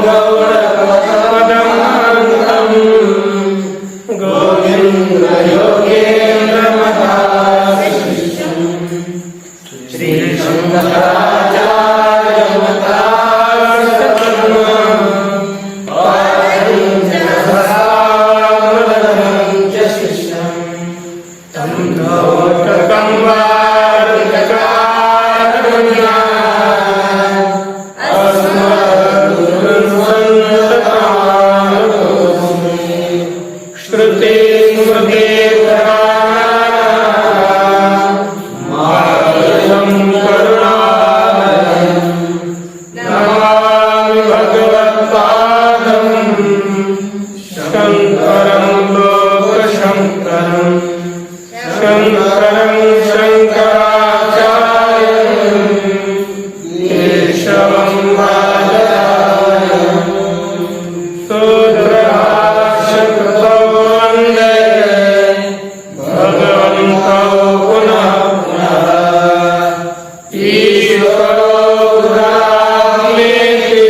गौरपदमानन्दं गोविन्दयोगेन्द्रमदाशिष्यं श्रीशङ्कराचार्यमताशिष्यं शिष्यं तं नोटकं श्रुति स्मृति मातरं करुणालयं नमामि भगवत्पादं शङ्करं लोकशङ्करं शङ्करं शङ्कराचार्यं केशवं बादरायणं सूत्रभाष्यकृतौ वन्दे भगवन्तौ पुनः पुनः ईश्वरो गुणात्मेति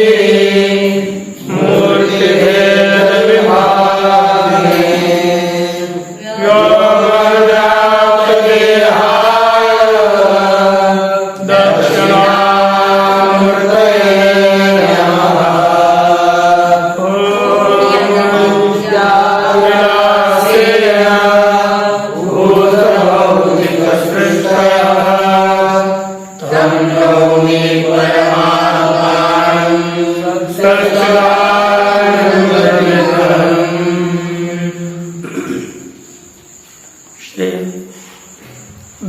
मूर्तिभेदविभागिने व्योमवद्व्याप्तदेहाय दक्षिणामूर्तये नमः।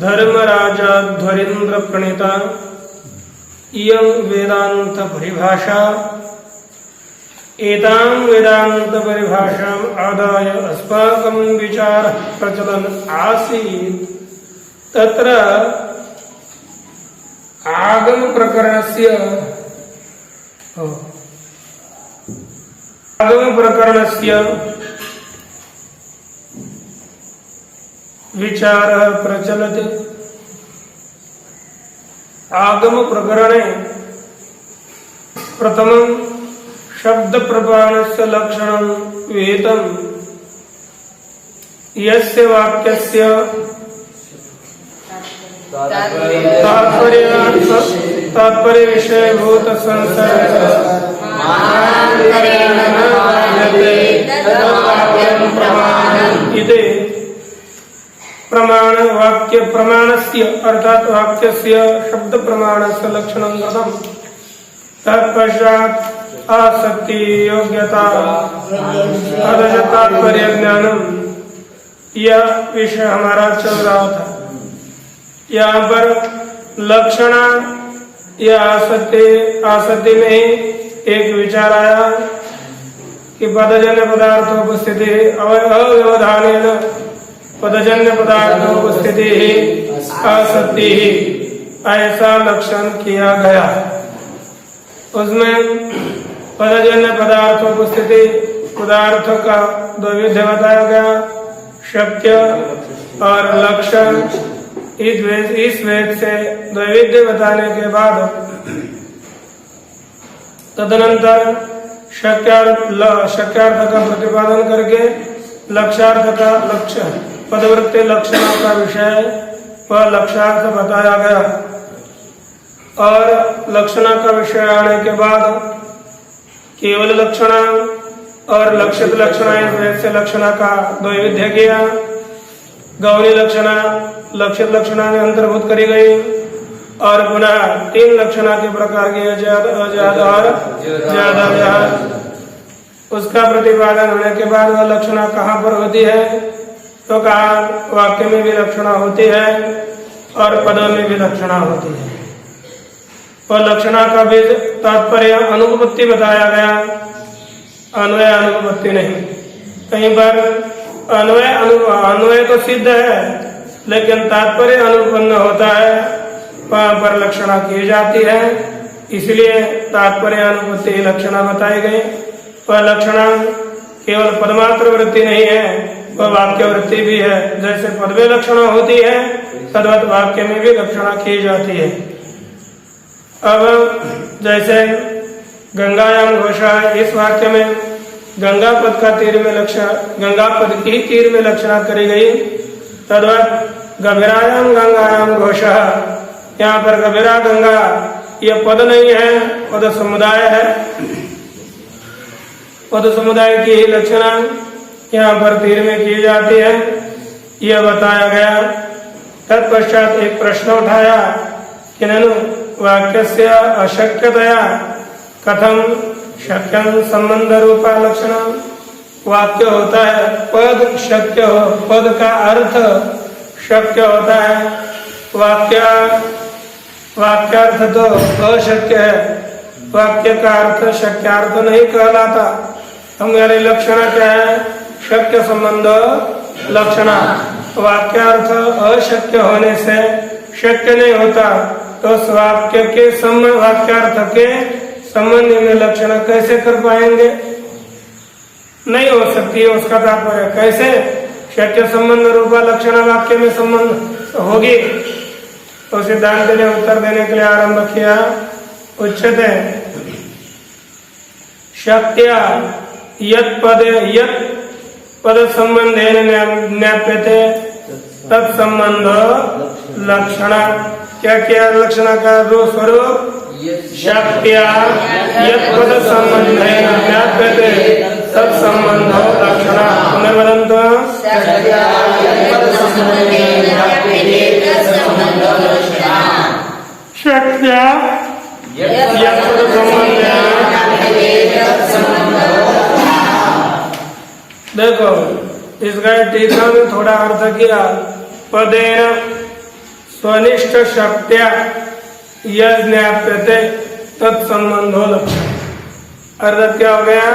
धर्मराजाध्वरीन्द्र प्रणीता इयं वेदांत परिभाषा एतां वेदांत परिभाषाम् आदाय अस्माकं विचारः प्रचलन् आसीत्। तत्र आगम प्रकरणस्य विचारः प्रचलति। आगम प्रकरणे प्रथमं शब्द प्रमाणस्य लक्षणं वेदं यस्य वाक्यस्य तात्पर्य विषयभूत संसर्ग इति प्रमाण वाक्य प्रमाणस्य अर्थात वाक्यस्य शब्द प्रमाणस्य लक्षणं कृतं। तत्पश्चात् आसक्ति योग्यता अदज तात्पर्य ज्ञानम यह विषय हमारा चल रहा था। यहाँ पर लक्षण या आसक्ति में ही एक विचार आया कि पदजन्य पदार्थोपस्थिति अव्यवधानेन पदजन्य पदार्थोपस्थिति ही आसक्ति ही ऐसा लक्षण किया गया। उसमें पदजन्य पदार्थोपस्थिति पदार्थ का द्वैविध्य बताया गया, शक्य और लक्षण। इस वेद से द्वैविध्य बताने के बाद तदनंतर शक्यार्थ का प्रतिपादन करके लक्षार्थ का लक्ष्य पदवृत्ति लक्षणों का विषय व लक्षार्थ बताया गया। और लक्षण का विषय आने के बाद केवल लक्षण और लक्षित लक्षण से लक्षण का द्वैविध्य किया। गौरी लक्षण लक्षित लक्षण में अंतर्भूत करी गई और पुनः तीन लक्षण के प्रकार के अजाद अजाद और ज्यादा ज्याद। उसका प्रतिपादन होने के बाद वह लक्षण कहाँ पर होती है, तो कहा वाक्य में भी लक्षण होती है और पद में भी लक्षण होती है। और लक्षण का भी तात्पर्य अनुपपत्ति बताया गया, अन्वय अनुपपत्ति नहीं। कहीं पर अन्वय तो सिद्ध है लेकिन तात्पर्य अनुपन्न होता है, वहां पर लक्षणा की जाती है। इसलिए तात्पर्य अनुपत्ति लक्षणा बताई गई। वह लक्षणा केवल पदमात्र वृत्ति नहीं है, वह वाक्य वृत्ति भी है। जैसे पद में लक्षणा होती है तद्वत वाक्य में भी लक्षणा की जाती है। अब जैसे गंगायाम घोषा, इस वाक्य में गंगा पद का तीर में लक्षण, गंगा पद की तीर में लक्षणा करी गई। तद्वत गभीरायाम गंगायाम घोषा, यहाँ पर गभीरा गंगा यह पद नहीं है, पद समुदाय है। पद समुदाय की ही लक्षणा यहाँ पर तीर में की जाती है, यह बताया गया। तत्पश्चात एक प्रश्न उठाया कि ननु वाक्यस्य अशक्यतया कथम शक्यं संबंध रूपा लक्षण। वाक्य होता है पद शक्य हो, पद का अर्थ शक्य होता है, वाक्यार्थ तो अशक्य है, वाक्य का अर्थ शक्यार्थ नहीं कहलाता। हमारे लक्षण क्या है? शक्य संबंध लक्षणा। वाक्यार्थ अशक्य होने से शक्य नहीं होता, तो उस वाक्य के संबंध, वाक्यार्थ के संबंध में लक्षण कैसे कर पाएंगे? नहीं हो सकती। उसका तात्पर्य कैसे शक्य संबंध रूपा लक्षण वाक्य में संबंध होगी? तो सिद्धांत ने उत्तर देने के लिए आरंभ किया। उच्यते शक्त्या यत् पद संबंधेन ज्ञाप्यते तत्संबंध लक्षण। क्या क्या लक्षण का स्वरूप? शक्त्या यत् पद संबंधेन ज्ञाप्यते तत्संबंध लक्षण। पुनर्वदन्तु शक्त्या यत् पद संबंधेन ज्ञाप्यते तत्संबंध लक्षण। शक्त्या यत् पद संबंधेन ज्ञाप्यते तत्संबंध लक्षण। देखो इसका टीका में थोड़ा अर्थ किया। पदेन स्वनिष्ठ शक्त्या यत् ज्ञाप्यते तत्संबंधो लक्षण। अर्थ क्या हो गया?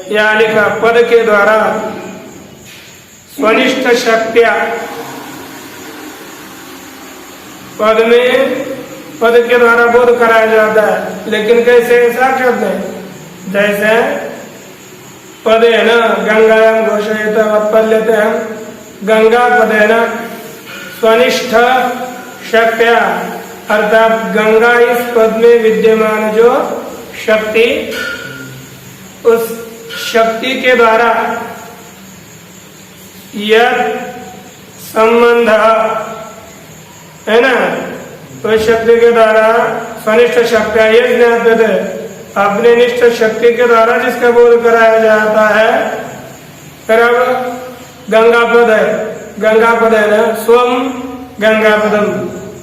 यहाँ लिखा पद के द्वारा स्वनिष्ठ शक्त्या, पद में पद के द्वारा बोध कराया जाता है। लेकिन कैसे? साक्षात नहीं। जैसे पदेन गंगायाम घोषयित उत्पल्यते हम, गंगा पदेन स्वनिष्ठ शक्त्या, अर्थात गंगा इस पद में विद्यमान जो शक्ति, उस शक्ति के द्वारा यह संबंध है ना, तो शक्ति के द्वारा स्वनिष्ठ शक्त्या यह ज्ञाप्यते, अपने निष्ठ शक्ति के द्वारा जिसका बोध कराया जाता है। फिर अब गंगा पद है, गंगा पद है ना, स्वम गंगा पदम,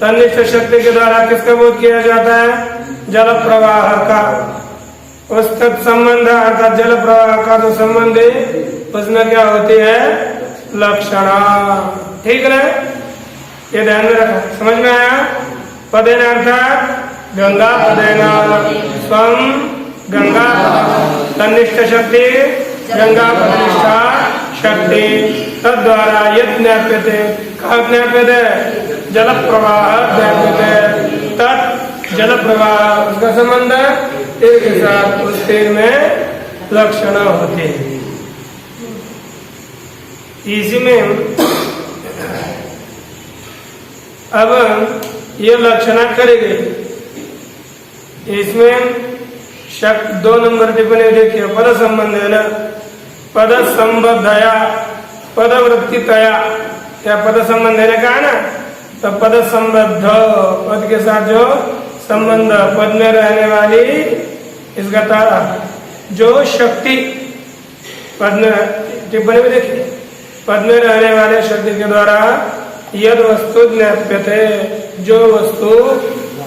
तनिष्ठ शक्ति के द्वारा किसका बोध किया जाता है? जल प्रवाह का। उस तत्संबंध अर्थात जल प्रवाह का जो संबंध है उसमें क्या होती है? लक्षणा। ठीक है, ये ध्यान में रखा। समझ में आया? पदेन अर्थात गंगा पदेन स्वम गंगा तनिष्ठ शक्ति गंगा पदनिष्ठा शक्ति तद्वारा यत् ज्ञाप्यते, कहा ज्ञाप्यते? जल प्रवाह ज्ञाप्यते। तत् जल प्रवाह, उसका संबंध तीर के साथ उस तीर में लक्षण होते हैं। इसी में अब ये लक्षणा करेंगे। इसमें शक 2 नंबर टिप्पणी देखिए। पद संबंध है ना, पद संबद्धया पदवृत्तितया, क्या पद संबंध है कहा ना, तो पद संबद्ध, पद के साथ जो संबंध, पद में रहने वाली, इसका तारा जो शक्ति, पद में टिप्पणी में देखिए, पद में रहने वाले शक्ति के द्वारा यद वस्तु ज्ञाप्यते, जो वस्तु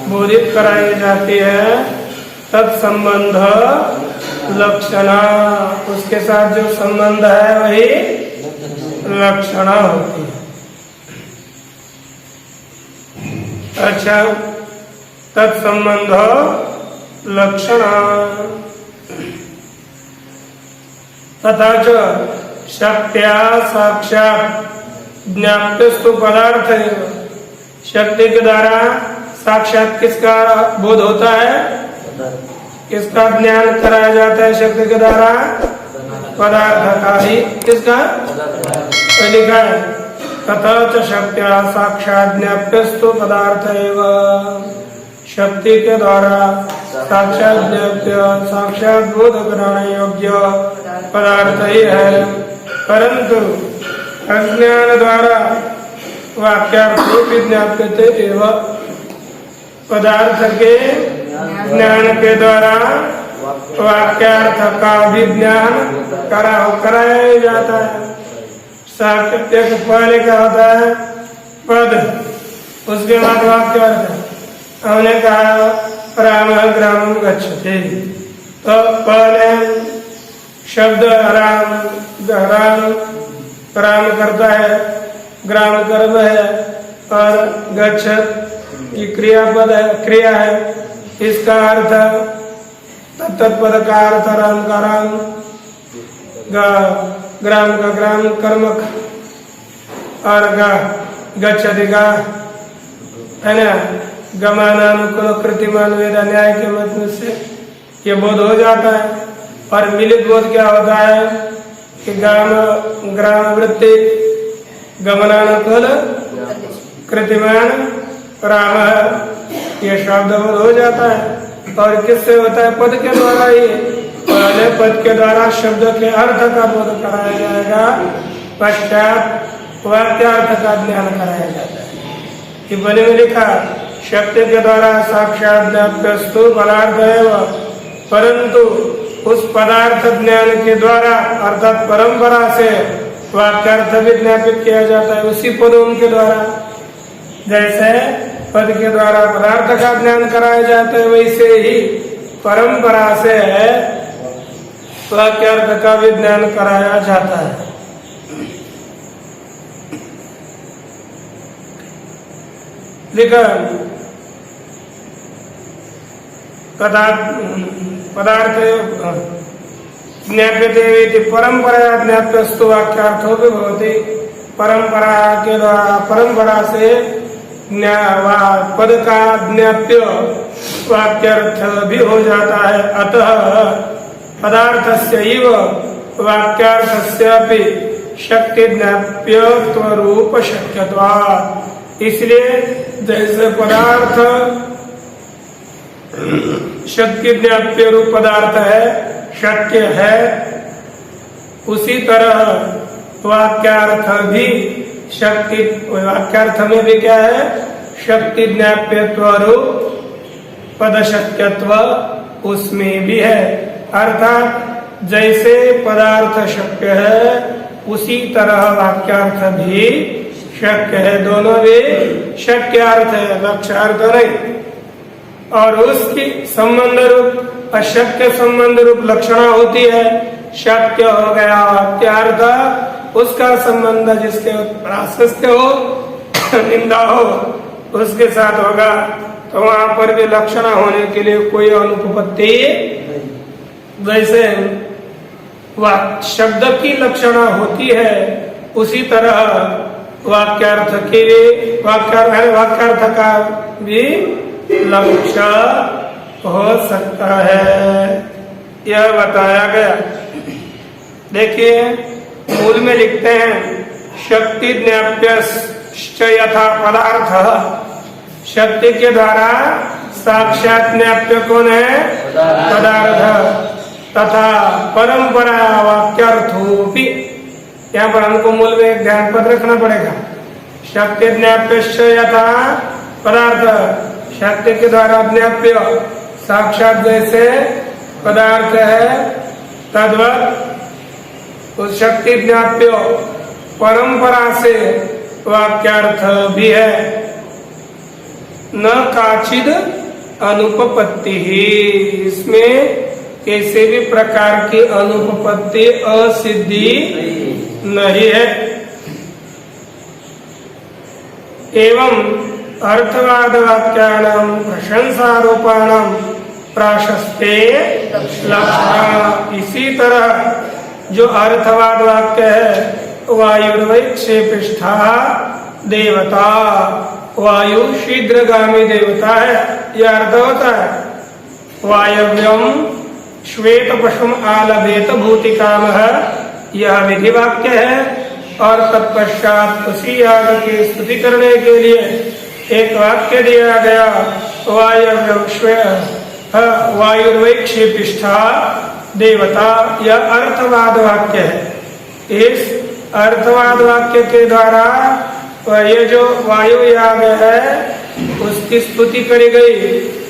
बोधित कराई जाती है, तत्संबंध लक्षणा, उसके साथ जो संबंध है वही लक्षणा होती है। अच्छा, तत्संबंध लक्षणा तथा च शक्त्या साक्षात ज्ञाप्यस्तु पदार्थ, शक्ति के द्वारा साक्षात किसका बोध होता है? किसका ज्ञान कराया जाता है? शक्ति के द्वारा पदार्थ का ही। किसका? लिखा है तथा च शक्त्या साक्षात ज्ञाप्यस्तु पदार्थ एवं, शक्ति के द्वारा साक्षात ज्ञाप्य साक्षात बोध कराने योग्य पदार्थ ही है, परंतु अज्ञान द्वारा वाक्यार्थ भी ज्ञाप्यते एवं पदार्थ के ज्ञान के द्वारा वाक्यार्थ का भी ज्ञान कराया जाता है। साक्ष्य के पहले क्या होता है? पद, उसके बाद वाक्यार्थ। हमने कहा राम ग्राम गच्छते, तो पहले शब्द राम राम राम करता है, ग्राम कर्म है, और गच्छत ये क्रियापद है, क्रिया है। इसका अर्थ तत्पद का अर्थ राम का राम, ग्राम का ग्राम कर्मक, और गच्छति का है ना गमानानुकूल कृतिमान वेदा न्याय के मत से ये बोध हो जाता है। और मिलित बोध क्या होता है कि ग्राम वृत्ति गमनानुकूल कृतिमान राम, ये शब्द बोध हो जाता है। और किससे होता है? पद के द्वारा ही। पहले पद के द्वारा शब्द के अर्थ का बोध कराया जाएगा, पश्चात वाक्यार्थ का ज्ञान कराया जाता है। कि बने में लिखा शक्ति के द्वारा साक्षात ज्ञाप्यस्तु पदार्थ एवं, परंतु उस पदार्थ ज्ञान के द्वारा अर्थात परंपरा से वाक्यार्थ भी ज्ञापित किया जाता है, उसी पदों के द्वारा। जैसे पद के द्वारा पदार्थ का ज्ञान कराया जाता है, वैसे ही परंपरा से वाक्यार्थ का भी ज्ञान कराया जाता है। लिखा पदार्थ ज्ञाप्यते परंपरा ज्ञाप्यस्तु वाक्यार्थो भी भवति। परंपरा के द्वारा परंपरा से पद का ज्ञाप्य वाक्यार्थ भी हो जाता है। अतः पदार्थस्य इव वाक्यार्थस्यापि शक्ति ज्ञाप्यत्व रूप शक्यत्वात्। इसलिए जैसे पदार्थ शक्ति ज्ञाप्य रूप पदार्थ है, शक्य है, उसी तरह वाक्यार्थ भी शक्ति, वाक्यार्थ में भी क्या है? शक्ति ज्ञाप्यत्व रूप पद शक्यत्व उसमें भी है। अर्थात जैसे पदार्थ शक्य है, उसी तरह वाक्यार्थ भी शक्य है। दोनों भी शक्यार्थ है, लक्ष्यार्थ नहीं। और उसकी संबंध रूप अशक्य संबंध रूप लक्षणा होती है। शक्य हो गया वाक्यार्थ, उसका संबंध जिसके प्राशस्त्य हो, निंदा हो, उसके साथ होगा। तो वहां पर भी लक्षणा होने के लिए कोई अनुपपत्ति, जैसे शब्द की लक्षणा होती है, उसी तरह वाक्यार्थ की वाक्यार्थ का भी लक्ष्य हो सकता है, यह बताया गया। देखिए मूल में लिखते हैं शक्ति ज्ञाप्यश्च यथा पदार्थ, शक्ति के द्वारा साक्षात ज्ञाप्य कौन है? पदार्थ। तथा परंपरा वाक्यार्थोपि, यहाँ पर हमको मूल में एक ध्यान पद रखना पड़ेगा। शक्ति ज्ञाप्यश्च यथा पदार्थ, शक्ति के द्वारा ज्ञाप्य साक्षात जैसे पदार्थ है, तद्वत् उस शक्ति ज्ञाप्य परंपरा से वाक्यार्थ भी है। न काचिद अनुपपत्ति ही, इसमें किसी भी प्रकार की अनुपपत्ति असिद्धि नहीं है। एवं अर्थवाद वाक्यानां प्रशंसारूपाणां प्राशस्ते लक्षणा, इसी तरह जो अर्थवाद वाक्य है, वायुर्वैक्षेपिष्ठा देवता, वायु शीघ्रगामी देवता है, यह अर्थ होता है। वायव्यम श्वेत पशुम आलभेत भूतिकामः, यह विधि वाक्य है। और तत्पश्चात उसी याग की स्तुति करने के लिए एक वाक्य दिया गया, वायव्यम वायुर्वै क्षेपिष्ठा देवता, यह अर्थवाद वाक्य है। इस अर्थवाद वाक्य के द्वारा ये जो वायु याग है उसकी स्तुति करी गई,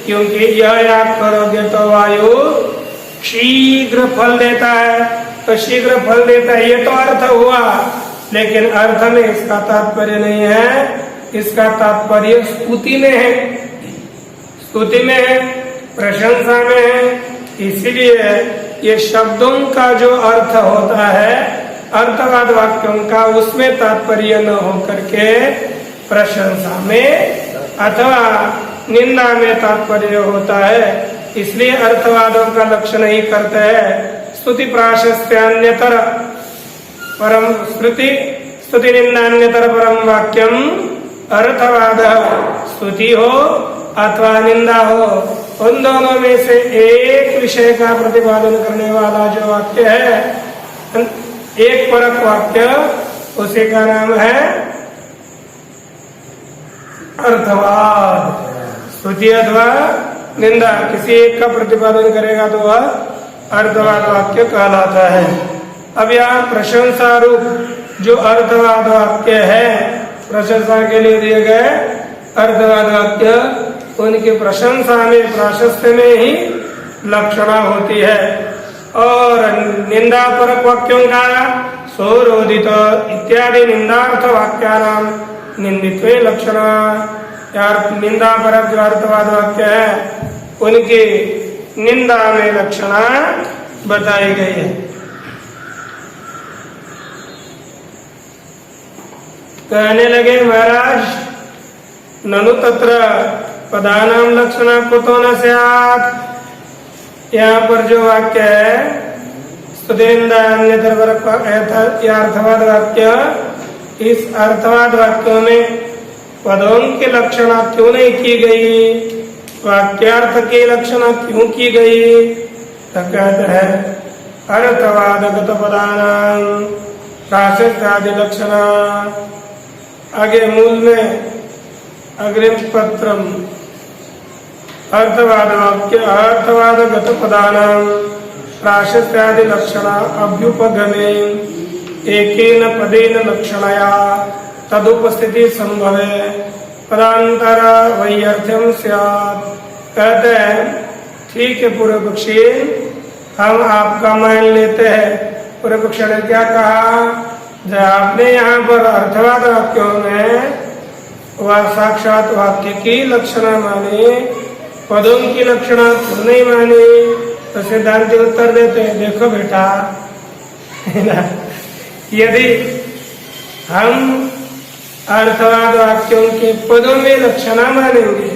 क्योंकि यह याग करोगे तो वायु शीघ्र फल देता है। तो शीघ्र फल देता है ये तो अर्थ हुआ, लेकिन अर्थ में इसका तात्पर्य नहीं है, इसका तात्पर्य स्तुति में है, स्तुति में है, प्रशंसा में है। इसीलिए ये शब्दों का जो अर्थ होता है अर्थवाद वाक्यों का, उसमें तात्पर्य न होकर के प्रशंसा में अथवा निंदा में तात्पर्य होता है। इसलिए अर्थवादों का लक्षण ही करते हैं स्तुति प्राशस्त्यान्यतर परम स्तुति स्तुति निंदान्यतर परम वाक्यम अर्थवाद। स्तुति हो अथवा निंदा हो, उन दोनों में से एक विषय का प्रतिपादन करने वाला जो वाक्य है, एक परक वाक्य, उसी का नाम है अर्थवाद। स्तुति अथवा निंदा किसी एक का प्रतिपादन करेगा तो वह अर्थवाद वाक्य कहलाता है। अब यहाँ प्रशंसा रूप जो अर्थवाद वाक्य है, प्रशंसा के लिए दिए गए अर्थवाद वाक्य, उनकी प्रशंसा में प्राशस्त्य में ही लक्षणा होती है। और निंदा परक वाक्यों का सौरोदित इत्यादि निंदार्थ वाक्यानाम निंदित्वे लक्षणा। यार निंदा परक जो अर्थवाद वाक्य है उनकी निंदा में लक्षणा बताई गई है। कहने लगे महाराज, ननु तत्र पदानाम लक्षणा कुतो न स्यात्। यहाँ पर जो वाक्य है अर्थवाद वाक्य, इस अर्थवाद वाक्यों में पदों की लक्षणा क्यों नहीं की गई, वाक्यार्थ की लक्षणा क्यों की गई? तो कहते हैं अर्थवादगत पदानां प्राशस्त्यादि लक्षणा। आगे मूल में अग्रिम पत्रम अर्थवाद वाक्य अर्थवादगत पदानां प्राशस्त्यादि लक्षणा अभ्युपगमे एकेन पदेन लक्षणया तदुपस्थिति संभवे पदांतर वैयर्थ्यम स्यात्। कहते हैं ठीक है पूर्व पक्षी, हम आपका मान लेते हैं। पूर्व पक्ष ने क्या कहा, जब आपने यहाँ पर अर्थवाद वाक्यों में वह साक्षात वाक्य की लक्षणा मानी, पदों की लक्षणा क्यों नहीं मानी? तो सिद्धांति उत्तर देते हैं, देखो बेटा, यदि हम अर्थवाद वाक्यों के पदों में लक्षणा मानेंगे,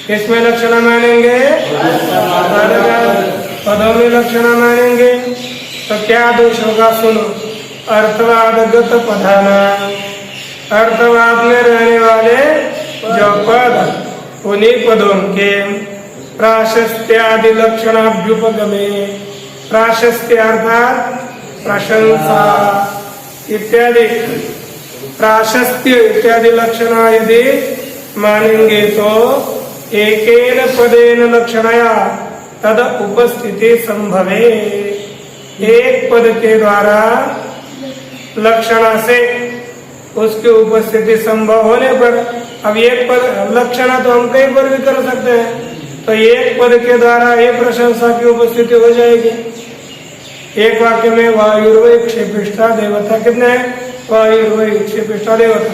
किसमें लक्षणा मानेंगे? पदों में लक्षणा मानेंगे तो क्या दोष होगा? सुनो, अर्थवादगत पदाना, अर्थवाद में रहने वाले जो पद, उन्हीं पदों के प्राशस्त्यादि लक्षणाभ्युपगमे, प्राशस्त्य अर्थात प्रशंसा इत्यादि, प्राशस्त्य इत्यादि लक्षणा यदि मानेंगे तो एकेन पदेन लक्षणया तद उपस्थिति संभवे। एक पद के द्वारा लक्षणा से उसकी उपस्थिति संभव होने पर, अब एक पद लक्षणा तो हम कई पर भी कर सकते हैं, तो एक पद के द्वारा एक प्रशंसा की उपस्थिति हो जाएगी। एक वाक्य में वायुर्वै क्षेपिष्ठा देवता, कितने हैं? वायुर्वै क्षेपिष्ठा देवता,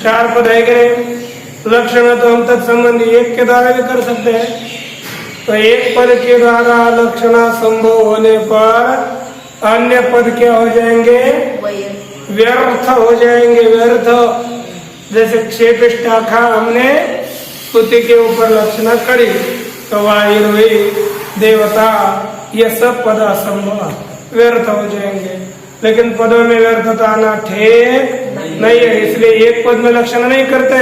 4 पद है कि लक्षण तो हम तत्संबंधी एक के द्वारा भी कर सकते हैं। तो एक पद के द्वारा लक्षणा संभव होने पर अन्य पद क्या हो जाएंगे? व्यर्थ हो जाएंगे, व्यर्थ। जैसे क्षेपिष्ठा का हमने स्तुति के ऊपर लक्षणा करी, तो वायुर्वै देवता, ये सब पद असंभव, व्यर्थ हो जाएंगे। लेकिन पदों में व्यर्थता आना ठीक नहीं है, इसलिए एक पद में लक्षण नहीं करते,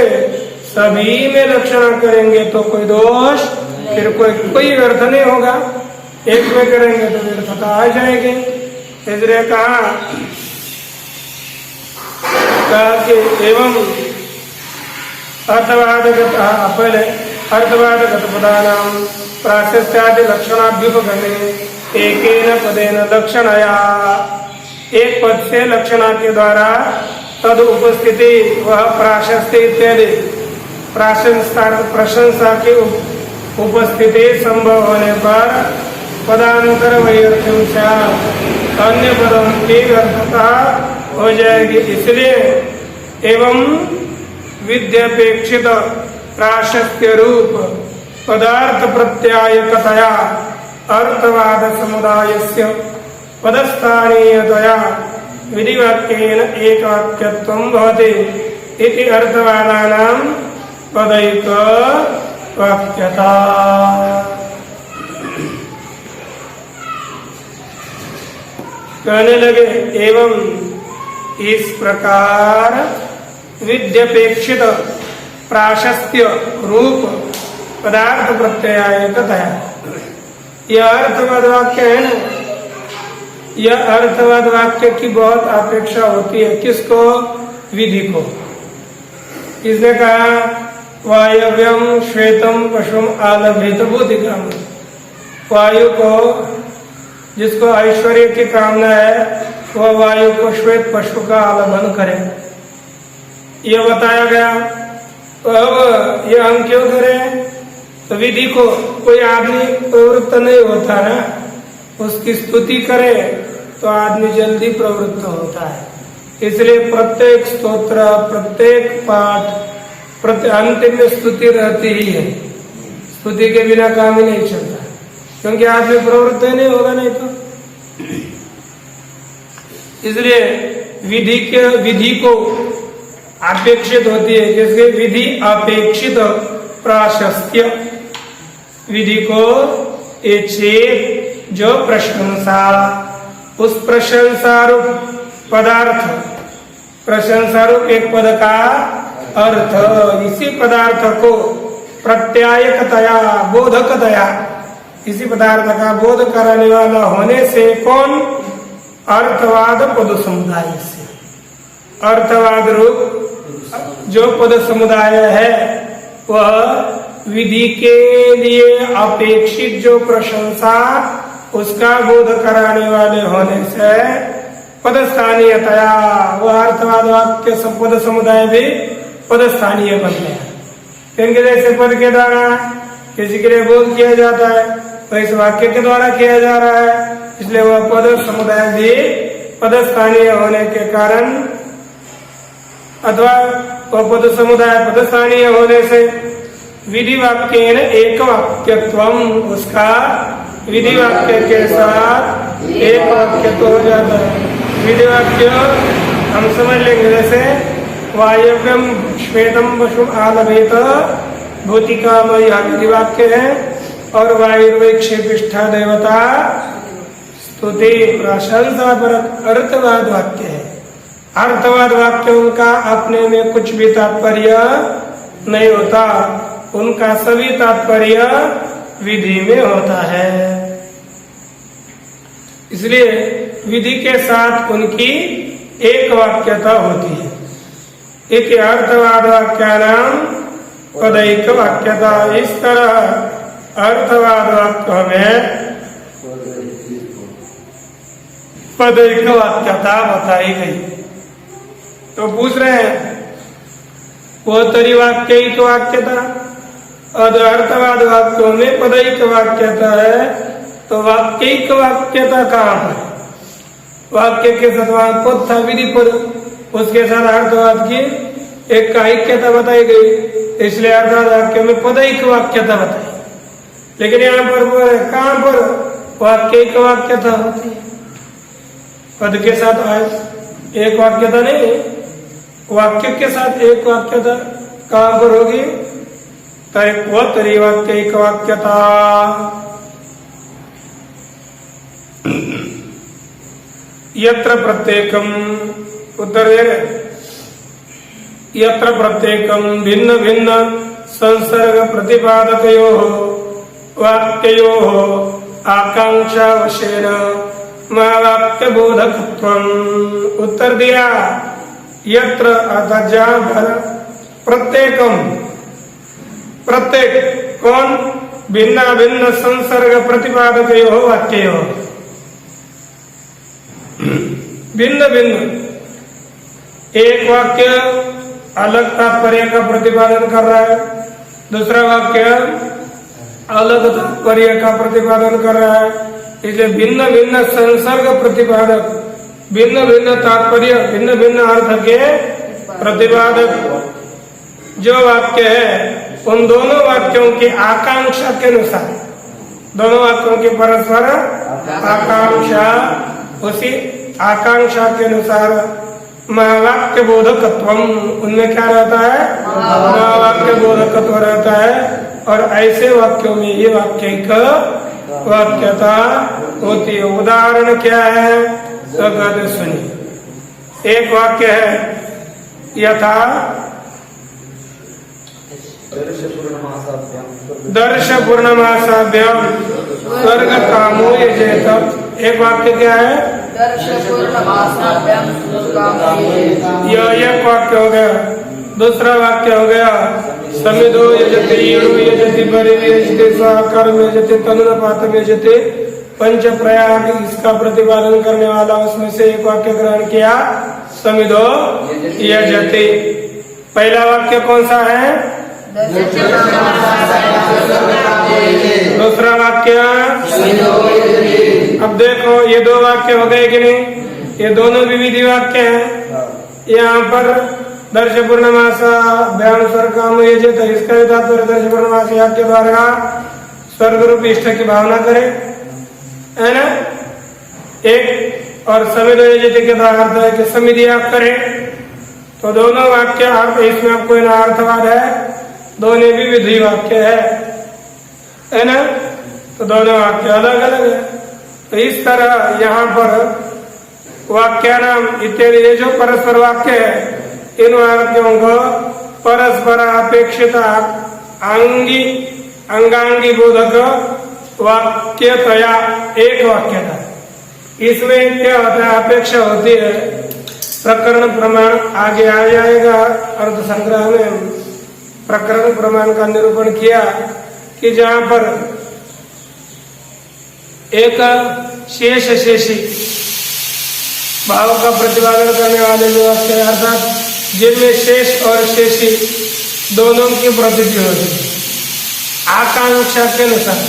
सभी में लक्षण करेंगे तो कोई दोष, फिर कोई व्यर्थ नहीं होगा। एक में करेंगे तो व्यर्थता आ जाएगी। इसलिए कहा कि एवं अर्थवादगत, पहले अर्थवादगत पदानां प्राशस्त्यादि लक्षणाभ्युपगमे एकेन पदेन लक्षणया, एक पद से लक्षणा के द्वारा तद उपस्थिति वह प्राशस्त्य इत्यादि प्रशंसा की उपस्थिति संभव होने पर पदांतर वैयर्थ्य अन्य पदों की व्यर्थता हो जाएगी। इसलिए एवं विद्यापेक्षित प्राशस्त्य रूप पदार्थ प्रत्यायकतया अर्थवाद समुदायस्य पदस्थानीयतया विधिवाक्येन एकवाक्यत्वं भवति इति अर्थवादानां पदैक वाक्यता। कहने लगे एवं इस प्रकार विद्यापेक्षित प्राशस्त्य रूप पदार्थ प्रत्यायकतया, यह अर्थवाद वाक्य है ना, यह अर्थवाद वाक्य की बहुत अपेक्षा होती है। किसको? विधि को। इसने कहा वायव्यम श्वेतम पशुम आलभेत बोधिकाम, वायु को, जिसको ऐश्वर्य की कामना है, वह वायु को श्वेत पशु का आलभन करे, यह बताया गया। तो अब यह हम क्यों करें? तो विधि को, कोई आदमी प्रवृत्त नहीं होता ना, उसकी स्तुति करे तो आदमी जल्दी प्रवृत्त होता है। इसलिए प्रत्येक स्तोत्र, प्रत्येक पाठ, अंतिम में स्तुति रहती ही है। स्तुति के बिना काम ही नहीं चलता, क्योंकि आदमी प्रवृत्त ही नहीं होगा नहीं तो। इसलिए विधि को अपेक्षित होती है, जिसके विधि अपेक्षित प्राशस्त्य, विधि को एक जो प्रशंसा, उस प्रशंसा रूप पदार्थ, प्रशंसा रूप एक पद का अर्थ, इसी पदार्थ को प्रत्यायकतया, बोधकतया, इसी पदार्थ का बोध कराने वाला होने से, कौन? अर्थवाद पद समुदाय से। अर्थवाद रूप जो पद समुदाय है वह विधि के लिए अपेक्षित जो प्रशंसा, उसका बोध कराने वाले होने से पदस्थानीयतया, वह अर्थवाद वाक्य पद समुदाय भी पदस्थानीय बनते हैं। क्योंकि जैसे पद के द्वारा किसी के लिए बोध किया जाता है, वैसे वाक्य के द्वारा किया जा रहा है, इसलिए वह पद समुदाय भी पदस्थानीय होने के कारण, अथवा वह पद समुदाय पदस्थानीय होने से विधि वाक्य एक वाक्यत्वम, उसका विधि वाक्य के साथ एक वाक्य तो हो जाता है। विधि वाक्य हम समझ लेंगे, जैसे वायव्यम श्वेतम पशुम आलभेत भूतिकाम, यह विधि वाक्य है, और वायुर्वेक्षेपिष्ठा देवता स्तुति प्रशंसा पर अर्थवाद वाक्य है। अर्थवाद वाक्य उनका अपने में कुछ भी तात्पर्य नहीं होता, उनका सभी तात्पर्य विधि में होता है। इसलिए विधि के साथ उनकी एक वाक्यता होती है। एक अर्थवाद वाक्यानाम पदैक वाक्यता, इस तरह अर्थवाद वाक्य में पदैक वाक्यता बताई गई। तो पूछ रहे हैं वो तरी वाक्यिक वाक्यता और अर्थवाद वाक्यों में पदैक वाक्यता है, तो वाक्यिक वाक्यता कहाँ पर? वाक्य के साथ वहां पद था, विधि पद, उसके साथ अर्थवाद की एक कायिक्यता बताई गई, इसलिए अर्थवाद वाक्य में पदैक वाक्यता बताई। लेकिन यहाँ पर कहाँ पर वाक्यिक वाक्यता होती है? पद के साथ आए एक वाक्यता नहीं, वाक्य के साथ एक वाक्यता कहाँ पर होगी? तरी वाक्यिक वाक्यता। यत्र प्रत्येकम, उत्तर दे रहे, यत्र प्रत्येकम भिन्न भिन्न संसर्ग प्रतिपादकयोः वाक्ययोः आकांक्षावशेन वाक्य बोधकत्वम्। उत्तर दिया यत्र, अर्थात जहाँ पर प्रत्येकम, प्रत्येक कौन? भिन्न भिन्न संसर्ग प्रतिपादक यो वाक्य यो भिन्न भिन्न। एक वाक्य अलग तात्पर्य का प्रतिपादन कर रहा है, दूसरा वाक्य अलग तात्पर्य का प्रतिपादन कर रहा है। इसलिए भिन्न भिन्न संसर्ग प्रतिपादक, भिन्न भिन्न तात्पर्य, भिन्न भिन्न अर्थ के प्रतिपादक जो वाक्य है, उन दोनों वाक्यों की आकांक्षा के अनुसार, दोनों वाक्यों की परस्पर आकांक्षा, उसी आकांक्षा के अनुसार महावाक्य बोधकत्व, उनमें क्या रहता है? महावाक्य बोधकत्व रहता है। और ऐसे वाक्यों में ये वाक्यिक वाक्यता होती है। उदाहरण क्या है? तो कहते सुनिए, एक वाक्य है यथा दर्श पूर्णमासाभ्याम स्वर्ग कामो यजेत। एक वाक्य क्या है? दर्श पूर्णमासाभ्याम स्वर्ग कामो यजेत। यह एक वाक्य हो गया। दूसरा वाक्य हो गया समिधो यजते ईणु यजति बरिव यजते स्वाकर्म यजते तनुपातम यजते पंच प्रयाग, इसका प्रतिपादन करने वाला उसमें से एक वाक्य ग्रहण किया, समिधो यजते। पहला वाक्य कौन सा है? दूसरा वाक्य। अब देखो ये दो वाक्य हो गए कि नहीं? ये दोनों विविधि वाक्य हैं। यहाँ पर दर्श पूर्णमासा भ्याम स्वर्ग काम यजेत, इसका तात्पर्य दर्श पूर्णमासा याग के द्वारा स्वर्ग रूप इष्ट की भावना करे, है ना? एक और समिधो यजते के द्वारा अर्थ है कि समिधि याग करे। तो दोनों वाक्य अर्थ, इसमें आपको अर्थवाद है, दोनों भी विधि वाक्य है ना? तो दोनों वाक्य अलग अलग है। तो इस तरह यहाँ पर वाक्यानाम इत्यादि ये जो परस्पर वाक्य है, इन वाक्यों को परस्पर अपेक्षित अंगांगी बोधक वाक्यतया एक वाक्यता। इसमें क्या होता है? अपेक्षा होती है। प्रकरण प्रमाण आगे आ जाएगा। अर्थ संग्रह में प्रकरण प्रमाण का निरूपण किया कि जहां पर एक शेष शेषी भाव का प्रतिपादन करने वाले जो वाक्य, अर्थात जिनमें शेष और शेषी दोनों की प्रतीति होती है आकांक्षा के अनुसार।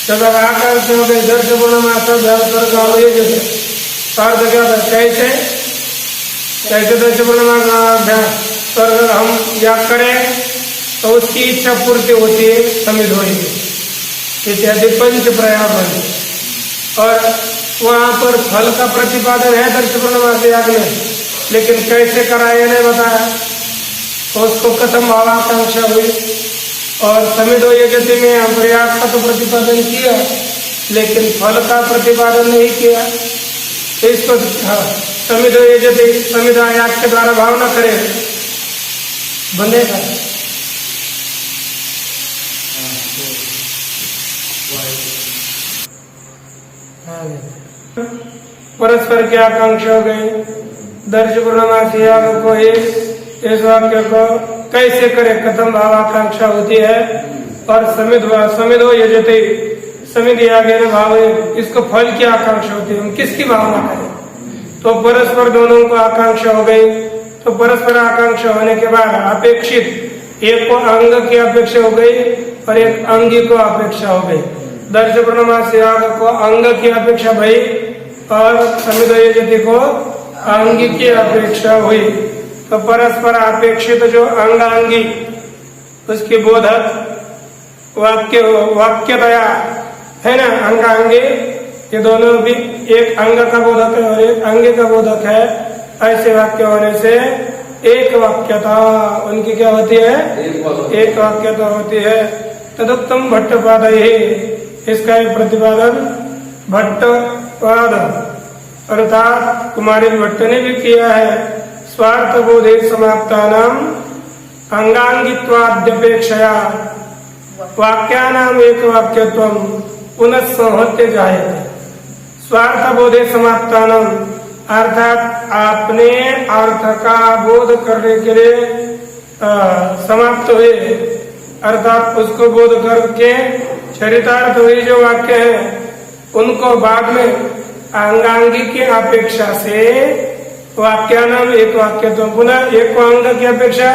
जब आकांक्षा हो गई दर्श पूर्णमासा भ्याम स्वर्ग काम यजेत, अर्थ क्या था? कैसे कैसे दर्श पूर्णमासा स्वर्ग हम याग करें तो उसकी इच्छा पूर्ति होती है, समिध होगी इत्यादि पंच प्रयाग होगी। और वहां पर फल का प्रतिपादन है दर्श पूर्णमासा याग में, लेकिन कैसे करा ये नहीं बताया। तो उसको कथम भावाकांक्षा हुई। और समिधो यजति में हम प्रयाग का तो प्रतिपादन किया, लेकिन फल का प्रतिपादन नहीं किया। इसको समिधो यजति, समिधा याग के द्वारा भावना करे, बनेगा। परस्पर की आकांक्षा हो गई। दर्श पूर्णमासी याग को इस वाक्य को कैसे करे, कथम भावाकांक्षा होती है। और समिधो यजते, समिधि आगे भाव, इसको फल की आकांक्षा होती है, हम किसकी भावना करें। तो परस्पर दोनों को आकांक्षा हो गई। तो परस्पर आकांक्षा होने के बाद अपेक्षित, एक को अंग की अपेक्षा हो गई और एक अंगी को अपेक्षा हो गई। दर्श पूर्णमासी याग को अंग की अपेक्षा भई और समिधो यजते को अंगी की अपेक्षा हुई। तो परस्पर अपेक्षित जो अंगांगी, उसकी बोधक वाक्यतया है ना, अंगांगी, ये दोनों भी एक अंग का बोधक है और एक अंग का बोधक है। ऐसे वाक्य होने से एक वाक्यता उनकी क्या होती है? एक वाक्यता होती है। तदुक्तम भट्टपाद, इसका एक प्रतिपादन भट्टपाद अर्थात कुमारी भट्ट ने भी किया है। स्वार्थ बोधे समाप्तानाम अंगांगित्वाद्यपेक्षया वाक्यानाम एक वाक्यत्वम पुनः संहत्य जायते। स्वार्थ बोधे समाप्तानाम अर्थात आपने अर्थ का बोध करने के लिए समाप्त हुए अर्थात उसको बोध करके चरितार्थ हुई जो वाक्य है उनको बाद में अंगांगी की अपेक्षा से वाक्यानाम एक वाक्य तो पुनः एक को अंग की अपेक्षा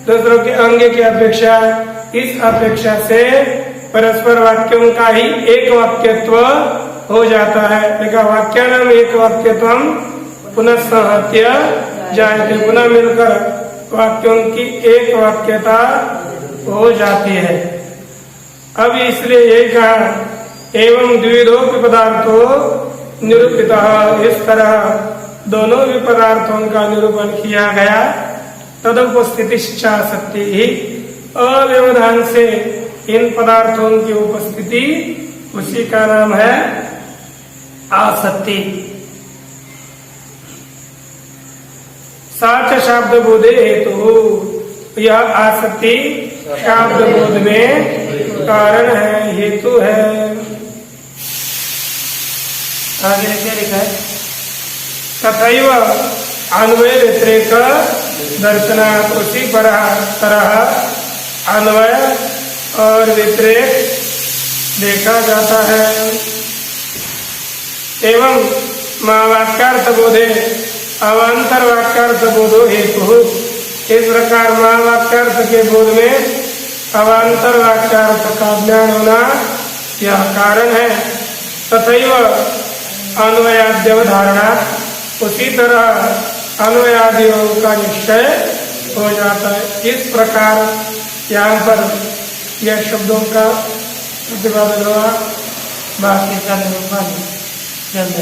दूसरों के अंग की अपेक्षा इस अपेक्षा से परस्पर वाक्यों का ही एक वाक्यत्व हो जाता है। लेकिन वाक्यानाम एक वाक्यत्व पुनः संहत्य जायते पुनः मिलकर वाक्यों की एक वाक्यता हो जाती है। अब इसलिए यही कहा एवं द्विविधोपि पदार्थो निरूपिता, इस तरह दोनों भी पदार्थों का निरूपण किया गया। तदुपस्थितिश्च सत्य ही, अव्यवधान से इन पदार्थों की उपस्थिति उसी का नाम है आसक्ति। साच शब्द बोधे हेतु, यह आसक्ति शब्द बोध में कारण है, हेतु है। आगे क्या लिखा है? तथैव अन्वय व्यतिरेक दर्शनात्, उसी तरह अन्वय और व्यतिरेक देखा जाता है। एवं महावाक्यार्थ बोधे अवान्तर वाक्यार्थ बोधो हेतु, इस प्रकार महावाक्यार्थ के बोध में अवान्तर वाक्यार्थ का ज्ञान होना यह कारण है। तथैव अन्वयाद्यवधारणा, उसी तरह अन्वयादियों का निश्चय हो जाता है। इस प्रकार यहाँ पर यह शब्दों का प्रतिपादन हुआ, बाकी का निरूपण जल्द।